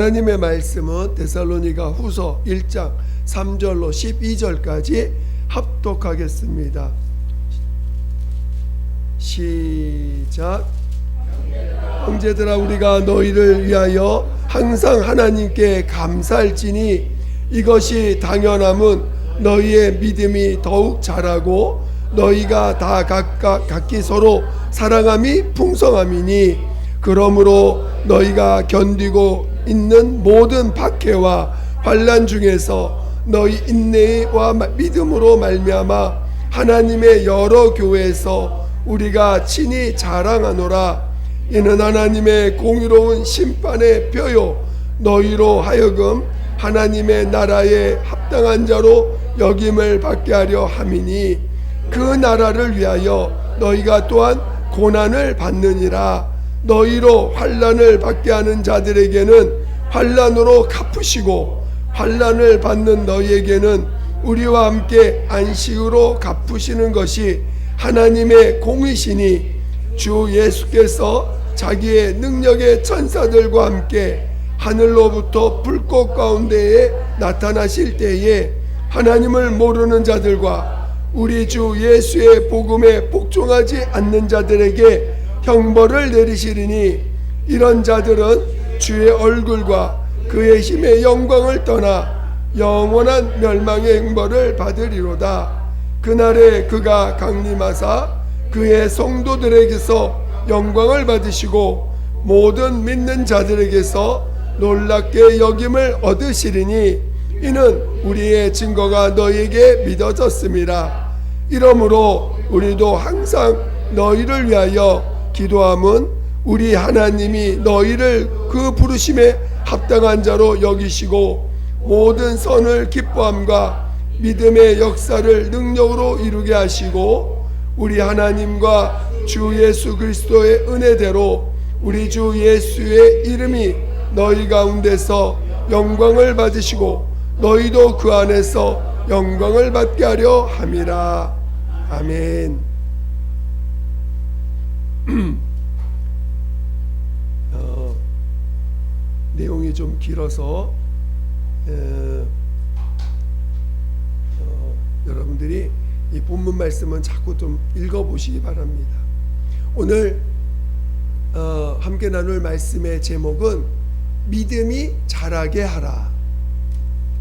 하나님의 말씀은 데살로니가 후서 1장 3절로 12절까지 합독하겠습니다. 시작. 형제들아, 우리가 너희를 위하여 항상 하나님께 감사할지니 이것이 당연함은 너희의 믿음이 더욱 자라고 너희가 다 각기 서로 사랑함이 풍성함이니, 그러므로 너희가 견디고 있는 모든 박해와 환난 중에서 너희 인내와 믿음으로 말미암아 하나님의 여러 교회에서 우리가 친히 자랑하노라. 이는 하나님의 공의로운 심판의 뼈요 너희로 하여금 하나님의 나라에 합당한 자로 여김을 받게 하려 함이니, 그 나라를 위하여 너희가 또한 고난을 받느니라. 너희로 환난을 받게 하는 자들에게는 환난으로 갚으시고 환난을 받는 너희에게는 우리와 함께 안식으로 갚으시는 것이 하나님의 공이시니, 주 예수께서 자기의 능력의 천사들과 함께 하늘로부터 불꽃 가운데에 나타나실 때에 하나님을 모르는 자들과 우리 주 예수의 복음에 복종하지 않는 자들에게 형벌을 내리시리니, 이런 자들은 주의 얼굴과 그의 힘의 영광을 떠나 영원한 멸망의 형벌을 받으리로다. 그날에 그가 강림하사 그의 성도들에게서 영광을 받으시고 모든 믿는 자들에게서 놀랍게 여김을 얻으시리니, 이는 우리의 증거가 너희에게 믿어졌음이라. 이러므로 우리도 항상 너희를 위하여 기도함은 우리 하나님이 너희를 그 부르심에 합당한 자로 여기시고 모든 선을 기뻐함과 믿음의 역사를 능력으로 이루게 하시고, 우리 하나님과 주 예수 그리스도의 은혜대로 우리 주 예수의 이름이 너희 가운데서 영광을 받으시고 너희도 그 안에서 영광을 받게 하려 함이라. 아멘. 내용이 좀 길어서 여러분들이 이 본문 말씀은 자꾸 좀 읽어보시기 바랍니다. 오늘 함께 나눌 말씀의 제목은 믿음이 자라게 하라.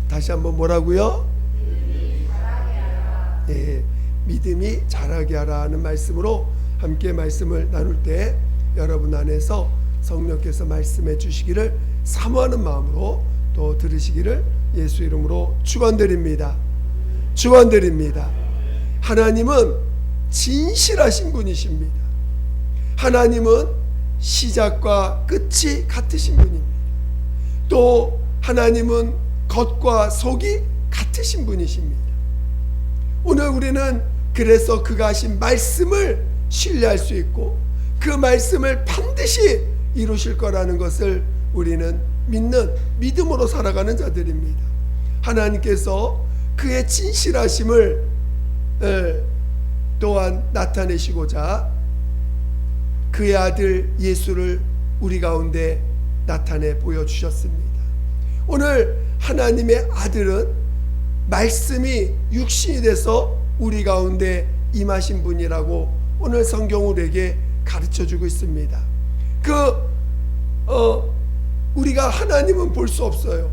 다시 한번 뭐라고요? 믿음이 자라게 하라. 네, 믿음이 자라게 하라 하는 말씀으로 함께 말씀을 나눌 때 여러분 안에서 성령께서 말씀해 주시기를 사모하는 마음으로 또 들으시기를 예수 이름으로 축원드립니다. 축원드립니다. 하나님은 진실하신 분이십니다. 하나님은 시작과 끝이 같으신 분입니다. 또 하나님은 겉과 속이 같으신 분이십니다. 오늘 우리는 그래서 그가 하신 말씀을 신뢰할 수 있고 그 말씀을 반드시 이루실 거라는 것을 우리는 믿는 믿음으로 살아가는 자들입니다. 하나님께서 그의 진실하심을 또한 나타내시고자 그의 아들 예수를 우리 가운데 나타내 보여주셨습니다. 오늘 하나님의 아들은 말씀이 육신이 돼서 우리 가운데 임하신 분이라고 오늘 성경 우리에게 가르쳐주고 있습니다. 우리가 하나님은 볼 수 없어요.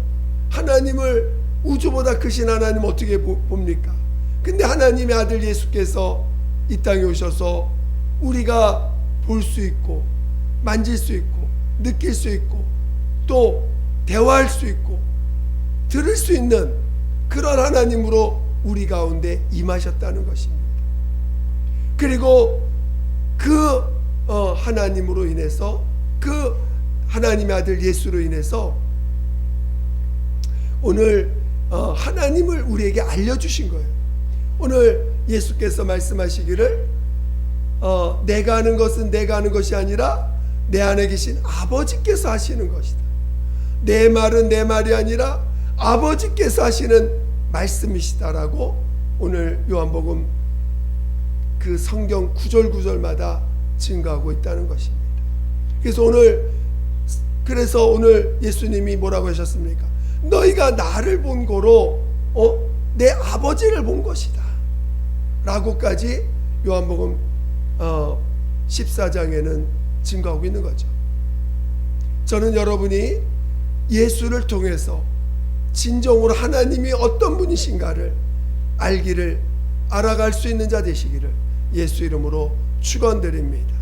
하나님을 우주보다 크신 하나님 어떻게 봅니까? 근데 하나님의 아들 예수께서 이 땅에 오셔서 우리가 볼 수 있고 만질 수 있고 느낄 수 있고 또 대화할 수 있고 들을 수 있는 그런 하나님으로 우리 가운데 임하셨다는 것입니다. 그리고 그 하나님으로 인해서 그 하나님의 아들 예수로 인해서 오늘 하나님을 우리에게 알려주신 거예요. 오늘 예수께서 말씀하시기를 내가 하는 것은 내가 하는 것이 아니라 내 안에 계신 아버지께서 하시는 것이다. 내 말은 내 말이 아니라 아버지께서 하시는 말씀이시다라고 오늘 요한복음 그 성경 구절구절마다 증거하고 있다는 것입니다. 그래서 오늘 그래서 오늘 예수님이 뭐라고 하셨습니까? 너희가 나를 본 거로 내 아버지를 본 것이다 라고까지 요한복음 14장에는 증거하고 있는 거죠. 저는 여러분이 예수를 통해서 진정으로 하나님이 어떤 분이신가를 알아갈 수 있는 자 되시기를 예수 이름으로 축원드립니다.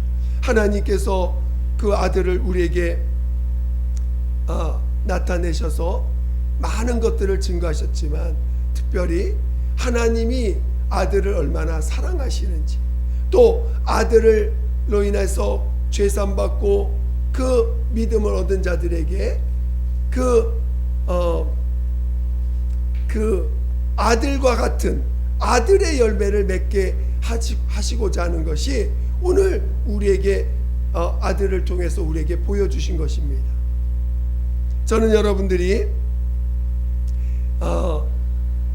하나님께서 그 아들을 우리에게 나타내셔서 많은 것들을 증거하셨지만 특별히 하나님이 아들을 얼마나 사랑하시는지, 또 아들로 인해서 죄산받고 그 믿음을 얻은 자들에게 그 아들과 같은 아들의 열매를 맺게 하시고자 하는 것이 오늘 우리에게 아들을 통해서 우리에게 보여주신 것입니다. 저는 여러분들이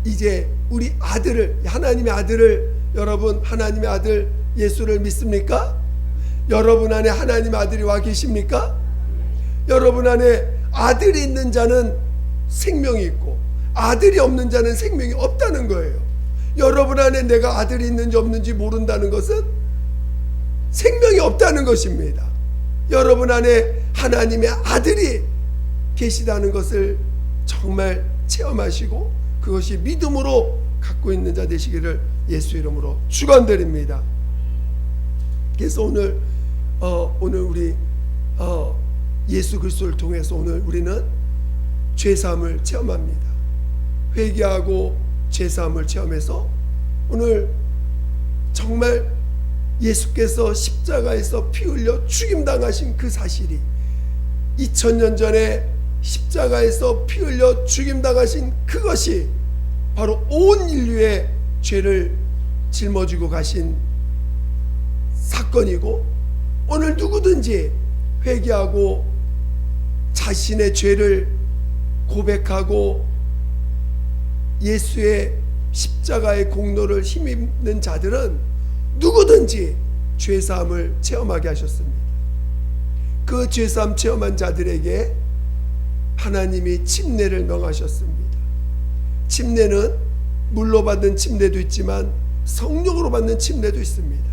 이제 우리 아들을, 하나님의 아들을, 여러분 하나님의 아들 예수를 믿습니까? 여러분 안에 하나님의 아들이 와 계십니까? 여러분 안에 아들이 있는 자는 생명이 있고 아들이 없는 자는 생명이 없다는 거예요. 여러분 안에 내가 아들이 있는지 없는지 모른다는 것은 생명이 없다는 것입니다. 여러분 안에 하나님의 아들이 계시다는 것을 정말 체험하시고 그것이 믿음으로 갖고 있는 자 되시기를 예수 이름으로 축원드립니다. 그래서 오늘 우리 예수 그리스도를 통해서 오늘 우리는 죄사함을 체험합니다. 회개하고 죄사함을 체험해서 오늘 정말 예수께서 십자가에서 피 흘려 죽임당하신 그 사실이 2000년 전에 십자가에서 피 흘려 죽임당하신 그것이 바로 온 인류의 죄를 짊어지고 가신 사건이고, 오늘 누구든지 회개하고 자신의 죄를 고백하고 예수의 십자가의 공로를 힘입는 자들은 누구든지 죄사함을 체험하게 하셨습니다. 그 죄사함 체험한 자들에게 하나님이 침례를 명하셨습니다. 침례는 물로 받는 침례도 있지만 성령으로 받는 침례도 있습니다.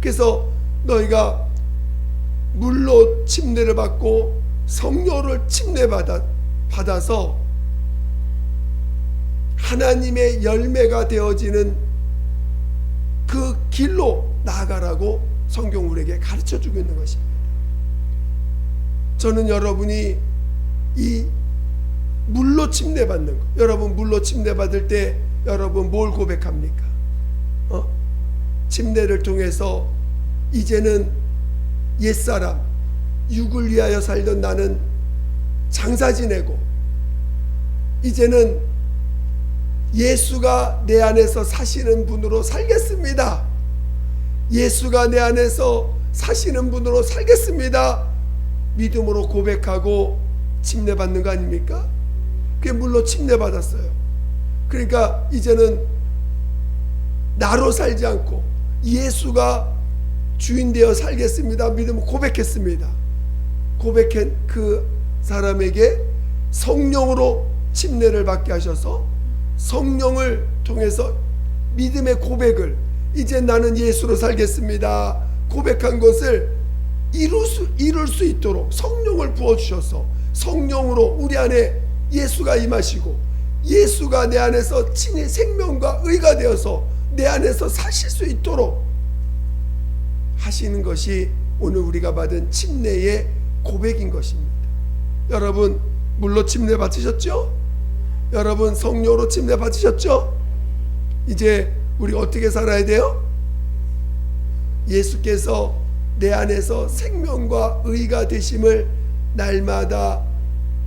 그래서 너희가 물로 침례를 받고 성령을 침례받아서 하나님의 열매가 되어지는 그 길로 나아가라고 성경 우리에게 가르쳐주고 있는 것입니다. 저는 여러분이 이 물로 침례받는 것, 여러분 물로 침례받을 때 여러분 뭘 고백합니까? 침례를 통해서 이제는 옛사람, 육을 위하여 살던 나는 장사 지내고 이제는 예수가 내 안에서 사시는 분으로 살겠습니다. 예수가 내 안에서 사시는 분으로 살겠습니다. 믿음으로 고백하고 침례받는 거 아닙니까? 그게 물로 침례받았어요. 그러니까 이제는 나로 살지 않고 예수가 주인 되어 살겠습니다. 믿음으로 고백했습니다. 고백한 그 사람에게 성령으로 침례를 받게 하셔서 성령을 통해서 믿음의 고백을, 이제 나는 예수로 살겠습니다 고백한 것을 이룰 수 있도록 성령을 부어주셔서 성령으로 우리 안에 예수가 임하시고 예수가 내 안에서 친히 생명과 의가 되어서 내 안에서 사실 수 있도록 하시는 것이 오늘 우리가 받은 침례의 고백인 것입니다. 여러분 물로 침례 받으셨죠? 여러분 성령으로 침례 받으셨죠? 이제 우리 어떻게 살아야 돼요? 예수께서 내 안에서 생명과 의가 되심을 날마다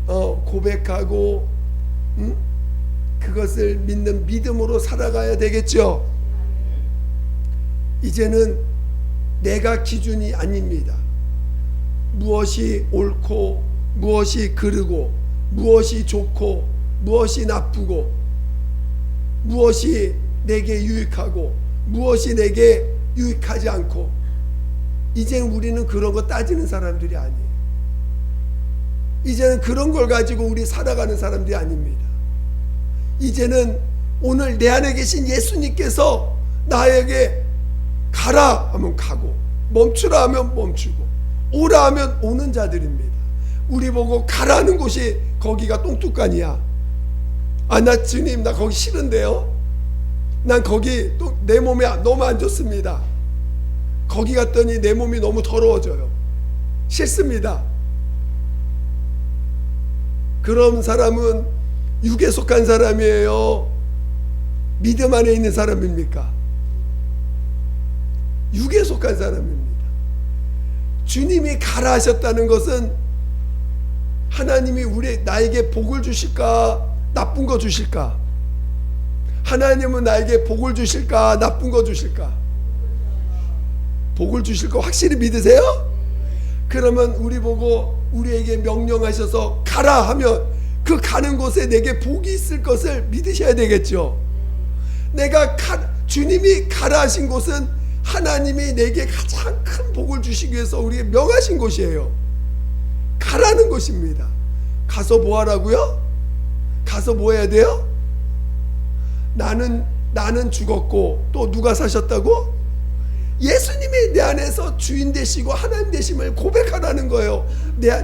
고백하고 그것을 믿는 믿음으로 살아가야 되겠죠. 이제는 내가 기준이 아닙니다. 무엇이 옳고 무엇이 그르고 무엇이 좋고 무엇이 나쁘고 무엇이 내게 유익하고 무엇이 내게 유익하지 않고, 이제 우리는 그런 거 따지는 사람들이 아니에요. 이제는 그런 걸 가지고 우리 살아가는 사람들이 아닙니다. 이제는 오늘 내 안에 계신 예수님께서 나에게 가라 하면 가고, 멈추라 하면 멈추고, 오라 하면 오는 자들입니다. 우리 보고 가라는 곳이 거기가 똥뚝간이야. 아, 나 주님, 나 거기 싫은데요. 난 거기 또 내 몸에 너무 안 좋습니다. 거기 갔더니 내 몸이 너무 더러워져요. 싫습니다. 그런 사람은 육에 속한 사람이에요? 믿음 안에 있는 사람입니까? 육에 속한 사람입니다. 주님이 가라 하셨다는 것은 하나님이 나에게 복을 주실까, 나쁜 거 주실까? 하나님은 나에게 복을 주실까, 나쁜 거 주실까? 복을 주실 거 확실히 믿으세요? 그러면 우리 보고 우리에게 명령하셔서 가라 하면 그 가는 곳에 내게 복이 있을 것을 믿으셔야 되겠죠. 주님이 가라 하신 곳은 하나님이 내게 가장 큰 복을 주시기 위해서 우리에게 명하신 곳이에요. 가라는 곳입니다. 가서 뭐 하라고요? 가서 뭐 해야 돼요? 나는 죽었고 또 누가 사셨다고? 예수님이 내 안에서 주인 되시고 하나님 되심을 고백하라는 거예요.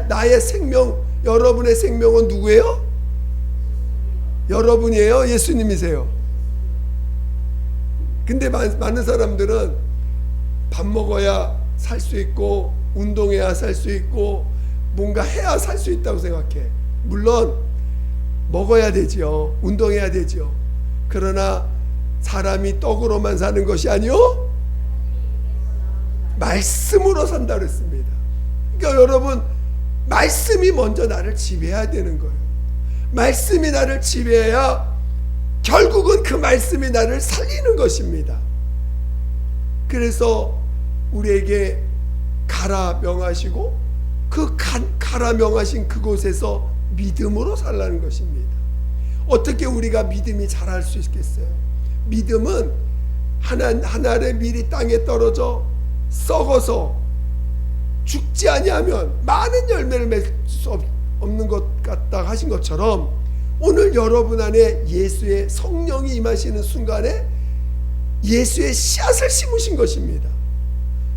나의 생명, 여러분의 생명은 누구예요? 여러분이에요? 예수님이세요? 근데 많은 사람들은 밥 먹어야 살 수 있고 운동해야 살 수 있고 뭔가 해야 살 수 있다고 생각해. 물론 먹어야 되지요. 운동해야 되지요. 그러나 사람이 떡으로만 사는 것이 아니요, 말씀으로 산다 그랬습니다. 그러니까 여러분, 말씀이 먼저 나를 지배해야 되는 거예요. 말씀이 나를 지배해야 결국은 그 말씀이 나를 살리는 것입니다. 그래서 우리에게 가라 명하시고 그 가라 명하신 그곳에서 믿음으로 살라는 것입니다. 어떻게 우리가 믿음이 자랄 수 있겠어요? 믿음은 하나의 밀이 땅에 떨어져 썩어서 죽지 아니하면 많은 열매를 맺을 수 없는 것 같다 하신 것처럼 오늘 여러분 안에 예수의 성령이 임하시는 순간에 예수의 씨앗을 심으신 것입니다.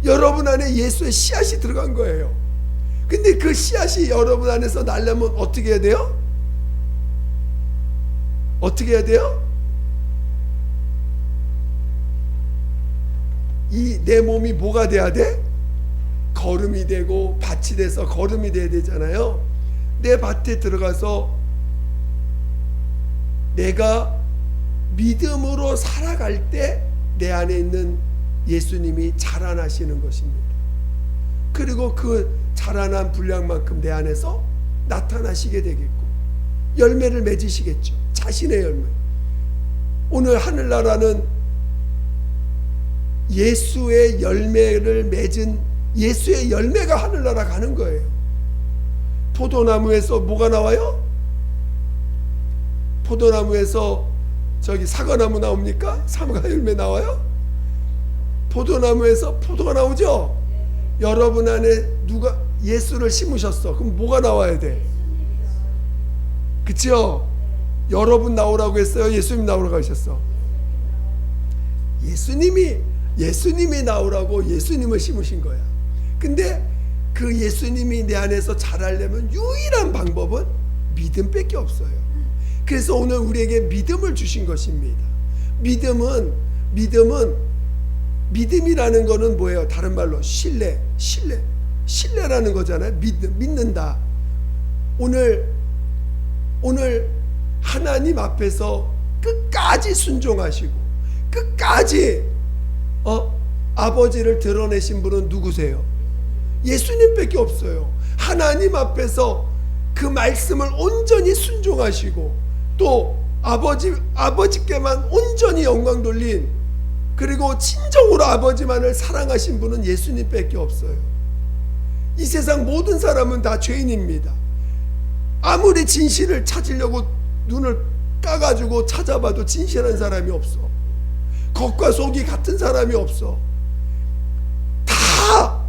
여러분 안에 예수의 씨앗이 들어간 거예요. 근데 그 씨앗이 여러분 안에서 나려면 어떻게 해야 돼요? 어떻게 해야 돼요? 내 몸이 뭐가 돼야 돼? 거름이 되고 밭이 돼서 거름이 돼야 되잖아요. 내 밭에 들어가서 내가 믿음으로 살아갈 때 내 안에 있는 예수님이 자라나시는 것입니다. 그리고 그 자라난 분량만큼 내 안에서 나타나시게 되겠고 열매를 맺으시겠죠. 자신의 열매. 오늘 하늘나라는 예수의 열매를 맺은 예수의 열매가 하늘나라 가는 거예요. 포도나무에서 뭐가 나와요? 포도나무에서 저기 사과나무 나옵니까? 사과 열매 나와요? 포도나무에서 포도가 나오죠? 여러분 안에 누가 예수를 심으셨어. 그럼 뭐가 나와야 돼? 그치요? 여러분 나오라고 했어요? 예수님 나오라고 하셨어? 예수님이 나오라고 예수님을 심으신 거야. 근데 그 예수님이 내 안에서 자라려면 유일한 방법은 믿음밖에 없어요. 그래서 오늘 우리에게 믿음을 주신 것입니다. 믿음이라는 거는 뭐예요? 다른 말로 신뢰라는 거잖아요. 믿는다. 오늘 하나님 앞에서 끝까지 순종하시고 끝까지 아버지를 드러내신 분은 누구세요? 예수님밖에 없어요. 하나님 앞에서 그 말씀을 온전히 순종하시고 또 아버지께만 온전히 영광 돌린, 그리고 진정으로 아버지만을 사랑하신 분은 예수님밖에 없어요. 이 세상 모든 사람은 다 죄인입니다. 아무리 진실을 찾으려고 눈을 까가지고 찾아봐도 진실한 사람이 없어. 겉과 속이 같은 사람이 없어. 다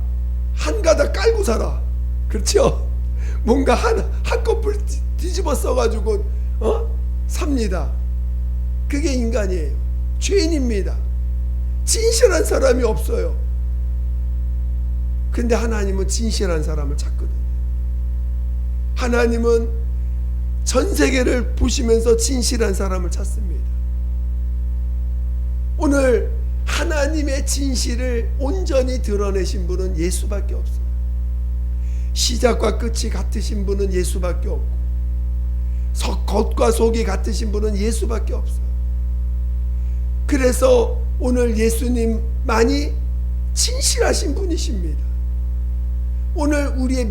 한 가닥 깔고 살아. 그렇죠? 뭔가 한꺼풀 뒤집어 써가지고 삽니다. 그게 인간이에요. 죄인입니다. 진실한 사람이 없어요. 근데 하나님은 진실한 사람을 찾거든요. 하나님은 전 세계를 보시면서 진실한 사람을 찾습니다. 오늘 하나님의 진실을 온전히 드러내신 분은 예수밖에 없어요. 시작과 끝이 같으신 분은 예수밖에 없고, 겉과 속이 같으신 분은 예수밖에 없어요. 그래서 오늘 예수님만이 진실하신 분이십니다. 오늘 우리의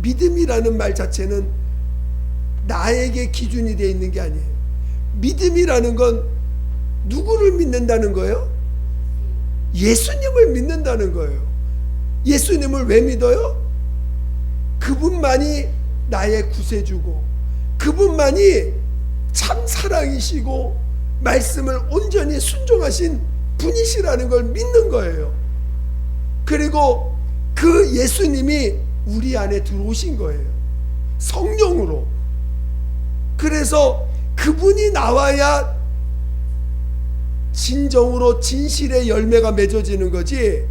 믿음이라는 말 자체는 나에게 기준이 되어 있는 게 아니에요. 믿음이라는 건 누구를 믿는다는 거예요? 예수님을 믿는다는 거예요. 예수님을 왜 믿어요? 그분만이 나의 구세주고, 그분만이 참 사랑이시고 말씀을 온전히 순종하신 분이시라는 걸 믿는 거예요. 그리고 그 예수님이 우리 안에 들어오신 거예요. 성령으로. 그래서 그분이 나와야 진정으로 진실의 열매가 맺어지는 거지,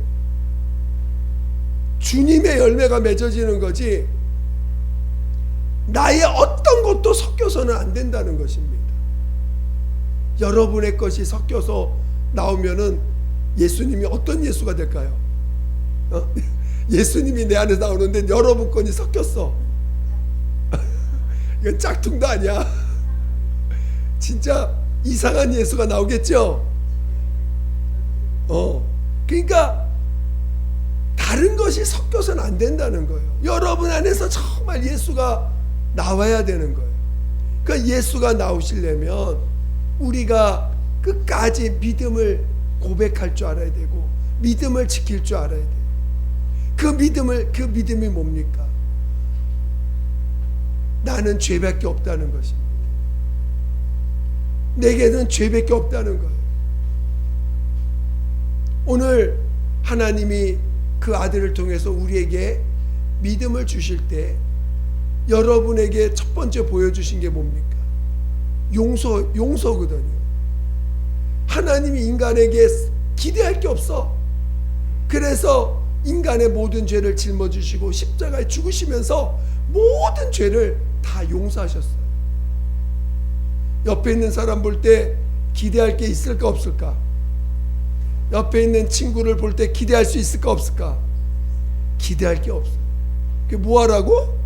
주님의 열매가 맺어지는 거지, 나의 어떤 것도 섞여서는 안 된다는 것입니다. 여러분의 것이 섞여서 나오면은 예수님이 어떤 예수가 될까요? 예수님이 내 안에서 나오는데 여러분 건이 섞였어. 이건 짝퉁도 아니야. 진짜 이상한 예수가 나오겠죠? 그러니까 다른 것이 섞여서는 안 된다는 거예요. 여러분 안에서 정말 예수가 나와야 되는 거예요. 그러니까 예수가 나오시려면 우리가 끝까지 믿음을 고백할 줄 알아야 되고, 믿음을 지킬 줄 알아야 돼요. 그 믿음이 뭡니까? 나는 죄밖에 없다는 것입니다. 내게는 죄밖에 없다는 거예요. 오늘 하나님이 그 아들을 통해서 우리에게 믿음을 주실 때 여러분에게 첫 번째 보여주신 게 뭡니까? 용서거든요. 하나님이 인간에게 기대할 게 없어. 그래서 인간의 모든 죄를 짊어지시고 십자가에 죽으시면서 모든 죄를 다 용서하셨어요. 옆에 있는 사람 볼 때 기대할 게 있을까 없을까? 옆에 있는 친구를 볼 때 기대할 수 있을까 없을까? 기대할 게 없어요. 그게 뭐하라고?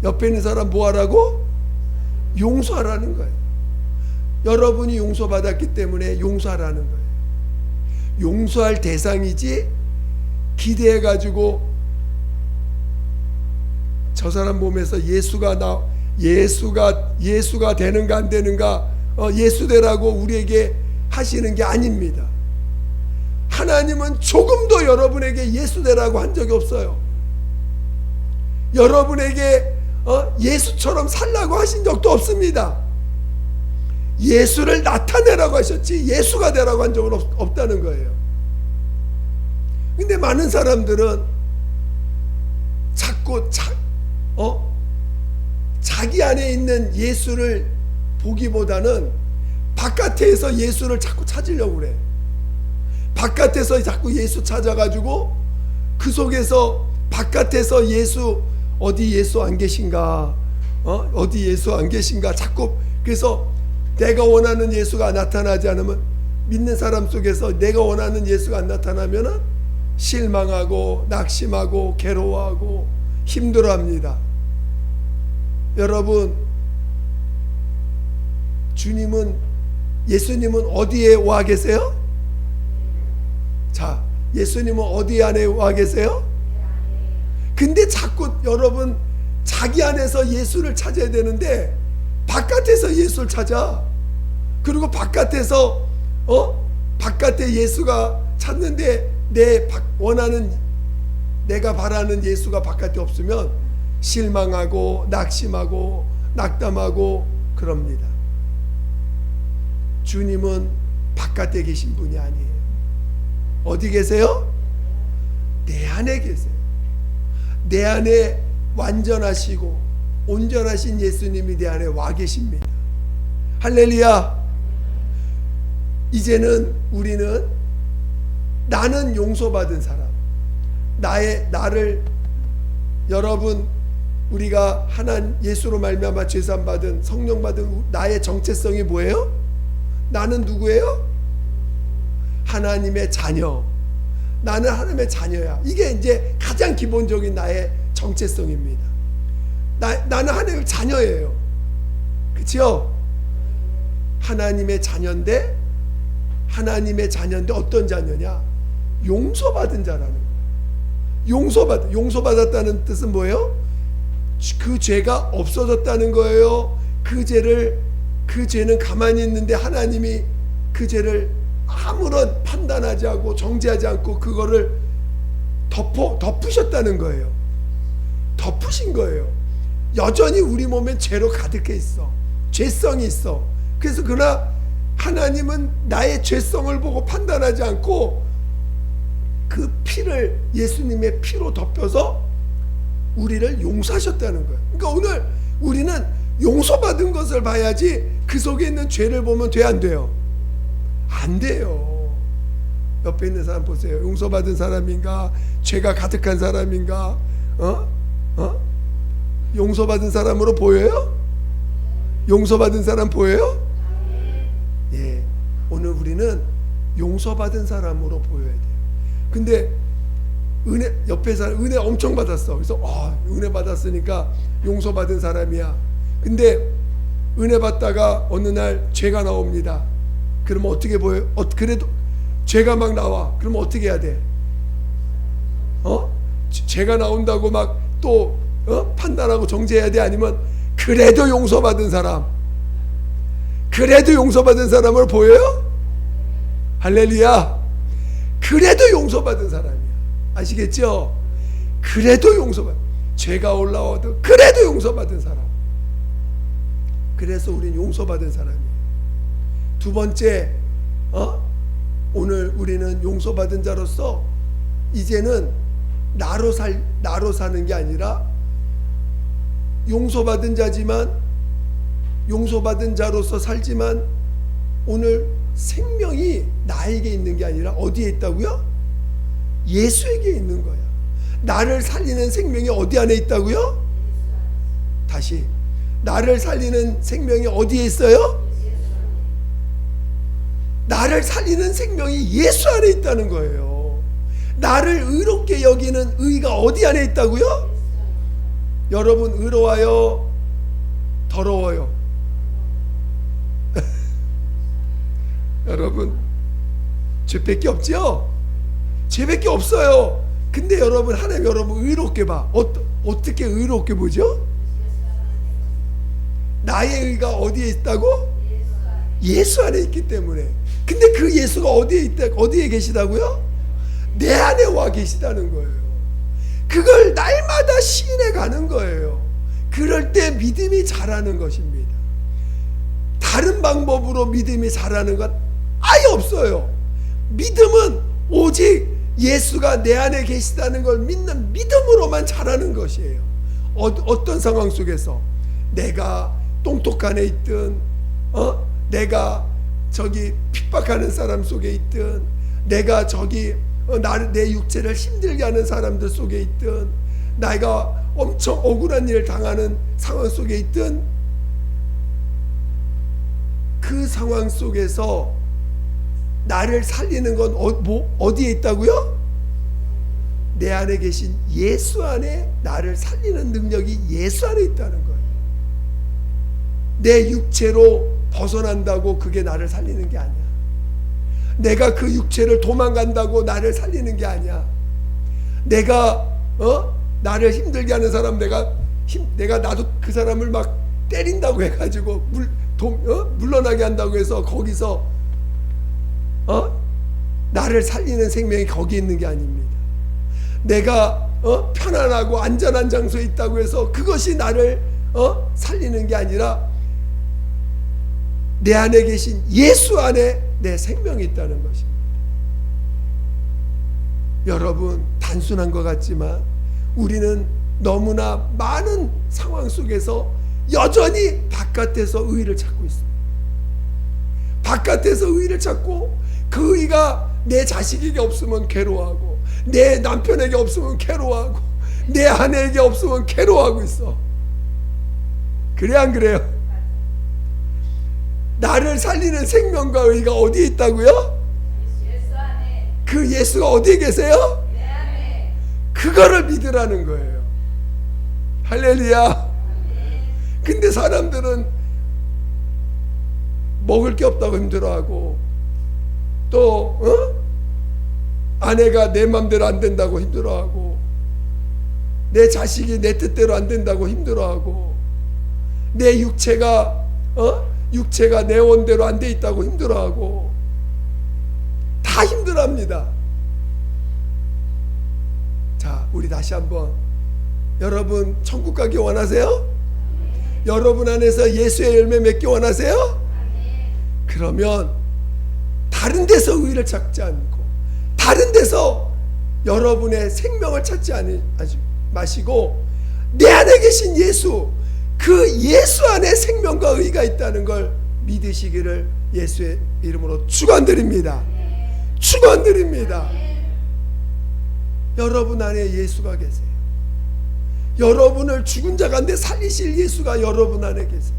옆에 있는 사람 뭐하라고? 용서하라는 거예요. 여러분이 용서받았기 때문에 용서하라는 거예요. 용서할 대상이지 기대해가지고 저 사람 몸에서 예수가 되는가 안 되는가, 예수 되라고 우리에게 하시는 게 아닙니다. 하나님은 조금도 여러분에게 예수 되라고 한 적이 없어요. 여러분에게 예수처럼 살라고 하신 적도 없습니다. 예수를 나타내라고 하셨지 예수가 되라고 한 적은 없다는 거예요. 근데 많은 사람들은 자꾸 자기 안에 있는 예수를 보기보다는 바깥에서 예수를 자꾸 찾으려고 그래. 바깥에서 자꾸 예수 찾아가지고 그 속에서 바깥에서 예수, 어디 예수 안 계신가, 어디 예수 안 계신가, 자꾸. 그래서 내가 원하는 예수가 나타나지 않으면, 믿는 사람 속에서 내가 원하는 예수가 안 나타나면은 실망하고 낙심하고 괴로워하고 힘들어합니다. 여러분, 예수님은 어디에 와 계세요? 자, 예수님은 어디 안에 와 계세요? 근데 자꾸 여러분 자기 안에서 예수를 찾아야 되는데 바깥에서 예수를 찾아. 그리고 바깥에서 바깥에 예수가 찾는데 내가 바라는 예수가 바깥에 없으면 실망하고 낙심하고 낙담하고 그럽니다. 주님은 바깥에 계신 분이 아니에요. 어디 계세요? 내 안에 계세요. 내 안에 완전하시고 온전하신 예수님이 내 안에 와 계십니다. 할렐루야. 이제는 우리는 나는 용서받은 사람, 나를 여러분 우리가 하나님 예수로 말미암아 죄산 받은 성령 받은 나의 정체성이 뭐예요? 나는 누구예요? 하나님의 자녀. 나는 하나님의 자녀야. 이게 이제 가장 기본적인 나의 정체성입니다. 나는 하나님의 자녀예요. 그렇죠? 하나님의 자녀인데 어떤 자녀냐? 용서받은 자라는 거예요. 용서받았다는 뜻은 뭐예요? 그 죄가 없어졌다는 거예요. 그 죄는 가만히 있는데 하나님이 그 죄를 아무런 판단하지 않고 정죄하지 않고 그거를 덮으셨다는 거예요. 덮으신 거예요. 여전히 우리 몸에 죄로 가득해 있어. 죄성이 있어. 그래서 그러나 하나님은 나의 죄성을 보고 판단하지 않고 그 피를 예수님의 피로 덮여서 우리를 용서하셨다는 거예요. 그러니까 오늘 우리는 용서받은 것을 봐야지 그 속에 있는 죄를 보면 돼, 안 돼요? 안 돼요. 옆에 있는 사람 보세요. 용서받은 사람인가? 죄가 가득한 사람인가? 용서받은 사람으로 보여요? 용서받은 사람 보여요? 예. 오늘 우리는 용서받은 사람으로 보여야 돼요. 근데 옆에 사람 은혜 엄청 받았어. 그래서 은혜 받았으니까 용서받은 사람이야. 근데 은혜 받다가 어느 날 죄가 나옵니다. 그러면 어떻게 보여요? 그래도 죄가 막 나와. 그러면 어떻게 해야 돼? 죄가 나온다고 막 또 판단하고 정죄해야 돼? 아니면 그래도 용서받은 사람, 그래도 용서받은 사람을 보여요? 할렐루야. 그래도 용서받은 사람이야. 아시겠죠? 그래도 죄가 올라와도 그래도 용서받은 사람. 그래서 우리는 용서받은 사람이에요. 두 번째, 오늘 우리는 용서받은 자로서 이제는 나로 사는 게 아니라 용서받은 자로서 살지만 오늘 생명이 나에게 있는 게 아니라 어디에 있다고요? 예수에게 있는 거야. 나를 살리는 생명이 어디 안에 있다고요? 다시, 나를 살리는 생명이 어디에 있어요? 나를 살리는 생명이 예수 안에 있다는 거예요. 나를 의롭게 여기는 의가 어디 안에 있다고요? 여러분, 의로워요? 더러워요? 여러분, 죄밖에 없죠? 죄밖에 없어요. 근데 여러분, 하나님 여러분 의롭게 봐. 어떻게 의롭게 보죠? 나의 의가 어디에 있다고? 예수 안에 있기 때문에. 근데 그 예수가 어디에 계시다고요? 내 안에 와 계시다는 거예요. 그걸 날마다 시인해 가는 거예요. 그럴 때 믿음이 자라는 것입니다. 다른 방법으로 믿음이 자라는 건 아예 없어요. 믿음은 오직 예수가 내 안에 계시다는 걸 믿는 믿음으로만 자라는 것이에요. 어떤 상황 속에서 내가 똥똑한에 있든 내가 저기 핍박하는 사람 속에 있든 내가 저기 내 육체를 힘들게 하는 사람들 속에 있든 내가 엄청 억울한 일을 당하는 상황 속에 있든 그 상황 속에서 나를 살리는 건 어디에 있다고요? 내 안에 계신 예수 안에 나를 살리는 능력이 예수 안에 있다는 거예요. 내 육체로 벗어난다고 그게 나를 살리는 게 아니야. 내가 그 육체를 도망간다고 나를 살리는 게 아니야. 내가 나를 힘들게 하는 사람 내가 나도 그 사람을 막 때린다고 해가지고 물러나게 한다고 해서 거기서 나를 살리는 생명이 거기 있는 게 아닙니다. 내가 편안하고 안전한 장소에 있다고 해서 그것이 나를 살리는 게 아니라 내 안에 계신 예수 안에 내 생명이 있다는 것입니다. 여러분, 단순한 것 같지만 우리는 너무나 많은 상황 속에서 여전히 바깥에서 의의를 찾고 있습니다. 바깥에서 의의를 찾고 그 의의가 내 자식에게 없으면 괴로워하고 내 남편에게 없으면 괴로워하고 내 아내에게 없으면 괴로워하고 있어. 그래 안 그래요? 나를 살리는 생명과 의의가 어디에 있다고요? 예수 안에. 그 예수가 어디에 계세요? 내 안에. 그거를 믿으라는 거예요. 할렐루야. 근데 사람들은 먹을 게 없다고 힘들어하고 또 아내가 내 맘대로 안 된다고 힘들어하고 내 자식이 내 뜻대로 안 된다고 힘들어하고 내 육체가 내 원대로 안 돼 있다고 힘들어하고 다 힘들어합니다. 자, 우리 다시 한번, 여러분 천국 가기 원하세요? 여러분 안에서 예수의 열매 맺기 원하세요? 그러면 다른 데서 의의를 찾지 않고 다른 데서 여러분의 생명을 찾지 마시고 내 안에 계신 예수, 그 예수 안에 생명과 의의가 있다는 걸 믿으시기를 예수의 이름으로 축원드립니다. 축원드립니다. 여러분 안에 예수가 계세요. 여러분을 죽은 자 가운데 살리실 예수가 여러분 안에 계세요.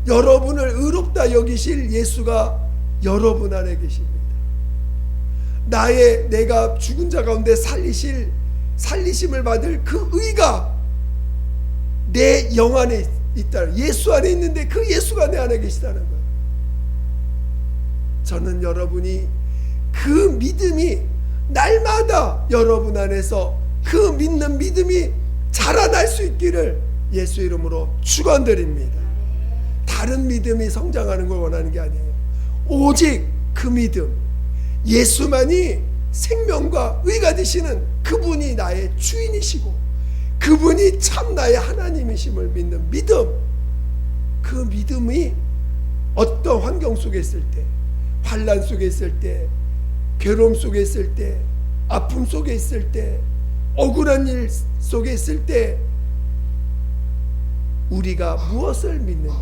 여러분을 의롭다 여기실 예수가 여러분 안에 계십니다. 내가 죽은 자 가운데 살리심을 받을 그 의가 내 영 안에 있다. 예수 안에 있는데 그 예수가 내 안에 계시다는 거예요. 저는 여러분이 그 믿음이 날마다 여러분 안에서 그 믿는 믿음이 자라날 수 있기를 예수 이름으로 축원드립니다. 다른 믿음이 성장하는 걸 원하는 게 아니에요. 오직 그 믿음, 예수만이 생명과 의가 되시는 그분이 나의 주인이시고 그분이 참 나의 하나님이심을 믿는 믿음, 그 믿음이 어떤 환경 속에 있을 때, 환난 속에 있을 때, 괴로움 속에 있을 때, 아픔 속에 있을 때, 억울한 일 속에 있을 때 우리가 무엇을 믿느냐,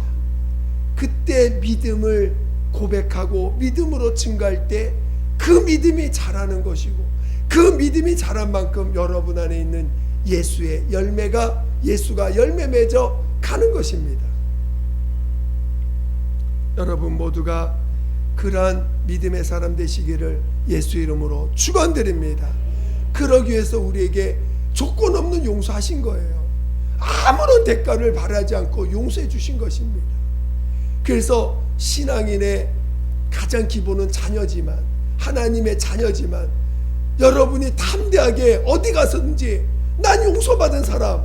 그때 믿음을 고백하고 믿음으로 증거할 때 그 믿음이 자라는 것이고 그 믿음이 자란 만큼 여러분 안에 있는 예수가 열매 맺어 가는 것입니다. 여러분 모두가 그러한 믿음의 사람 되시기를 예수 이름으로 축원드립니다. 그러기 위해서 우리에게 조건 없는 용서하신 거예요. 아무런 대가를 바라지 않고 용서해 주신 것입니다. 그래서 신앙인의 가장 기본은 자녀지만, 하나님의 자녀지만, 여러분이 담대하게 어디 가서든지 난 용서받은 사람,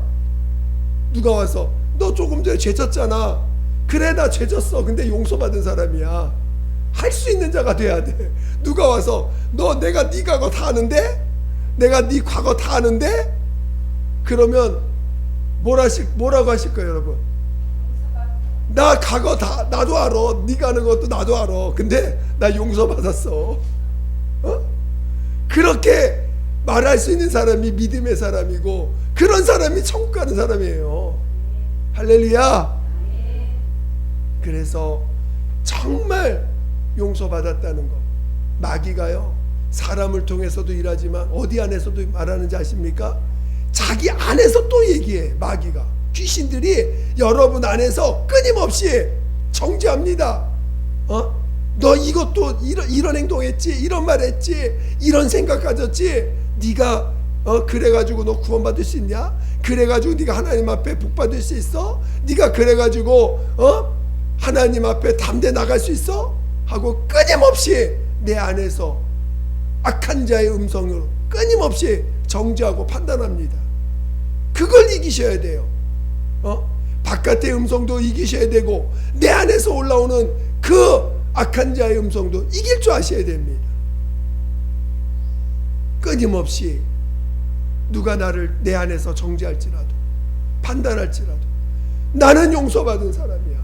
누가 와서 너 조금 전에 죄 졌잖아, 그래 나 죄 졌어, 근데 용서받은 사람이야, 할 수 있는 자가 돼야 돼. 누가 와서 내가 네 과거 다 아는데, 내가 네 과거 다 아는데, 그러면 뭐라고 하실 거예요 여러분? 나 과거 다 나도 알아, 네가 아는 것도 나도 알아, 근데 나 용서받았어. 그렇게 말할 수 있는 사람이 믿음의 사람이고 그런 사람이 천국 가는 사람이에요. 할렐루야. 그래서 정말 용서받았다는 거, 마귀가요 사람을 통해서도 일하지만 어디 안에서도 말하는지 아십니까? 자기 안에서 또 얘기해. 마귀가, 귀신들이 여러분 안에서 끊임없이 정죄합니다. 너 이것도 이런 행동했지, 이런 말했지, 이런 생각 가졌지, 네가 그래가지고 너 구원받을 수 있냐? 그래가지고 네가 하나님 앞에 복받을 수 있어? 네가 그래가지고 하나님 앞에 담대 나갈 수 있어? 하고 끊임없이 내 안에서 악한 자의 음성으로 끊임없이 정죄하고 판단합니다. 그걸 이기셔야 돼요. 바깥의 음성도 이기셔야 되고 내 안에서 올라오는 그 악한 자의 음성도 이길 줄 아셔야 됩니다. 끊임없이 누가 나를 내 안에서 정죄할지라도 판단할지라도 나는 용서받은 사람이야.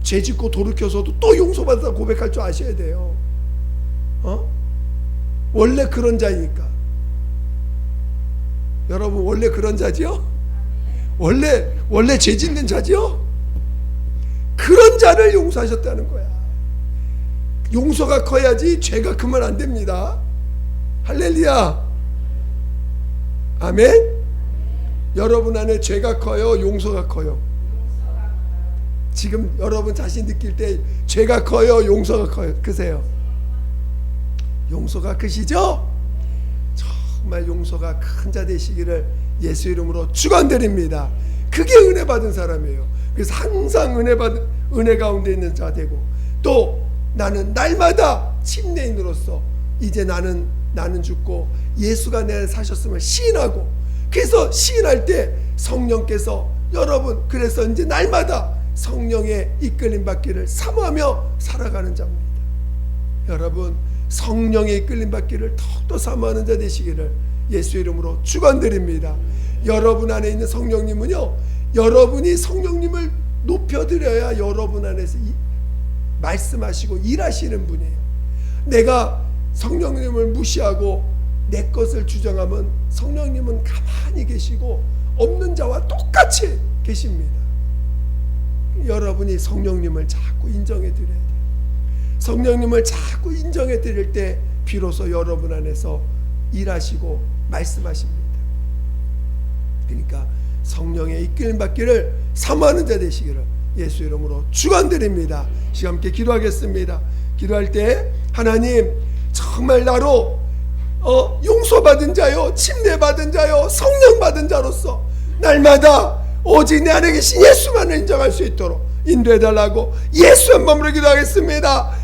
죄 짓고 돌이켜서도 또 용서받았다 고백할 줄 아셔야 돼요. 원래 그런 자이니까. 여러분 원래 그런 자지요? 원래 죄 짓는 자지요? 그런 자를 용서하셨다는 거야. 용서가 커야지 죄가 크면 안 됩니다. 할렐루야. 아멘. 여러분 안에 죄가 커요, 용서가 커요? 지금 여러분 자신 느낄 때 죄가 커요, 용서가 커요? 크세요? 용서가 크시죠? 정말 용서가 큰 자 되시기를 예수 이름으로 축원드립니다. 그게 은혜 받은 사람이에요. 그래서 항상 은혜 가운데 있는 자 되고, 또 나는 날마다 침례인으로서 이제 나는 죽고 예수가 내 안에 사셨음을 시인하고, 그래서 시인할 때 성령께서 여러분, 그래서 이제 날마다 성령의 이끌림 받기를 사모하며 살아가는 자입니다. 여러분 성령의 이끌림 받기를 더욱더 사모하는 자 되시기를 예수 이름으로 축원드립니다. 여러분 안에 있는 성령님은요, 여러분이 성령님을 높여드려야 여러분 안에서 말씀하시고 일하시는 분이에요. 내가 성령님을 무시하고 내 것을 주장하면 성령님은 가만히 계시고 없는 자와 똑같이 계십니다. 여러분이 성령님을 자꾸 인정해 드려야 돼요. 성령님을 자꾸 인정해 드릴 때 비로소 여러분 안에서 일하시고 말씀하십니다. 그러니까 성령의 이끌림 받기를 사모하는 자 되시기를 예수 이름으로 축원드립니다. 시간 함께 기도하겠습니다. 기도할 때 하나님, 정말 나로 용서받은 자요, 침례받은 자요, 성령 받은 자로서 날마다 오직 내 안에 계신 예수만을 인정할 수 있도록 인도해달라고 예수 한 번으로 기도하겠습니다.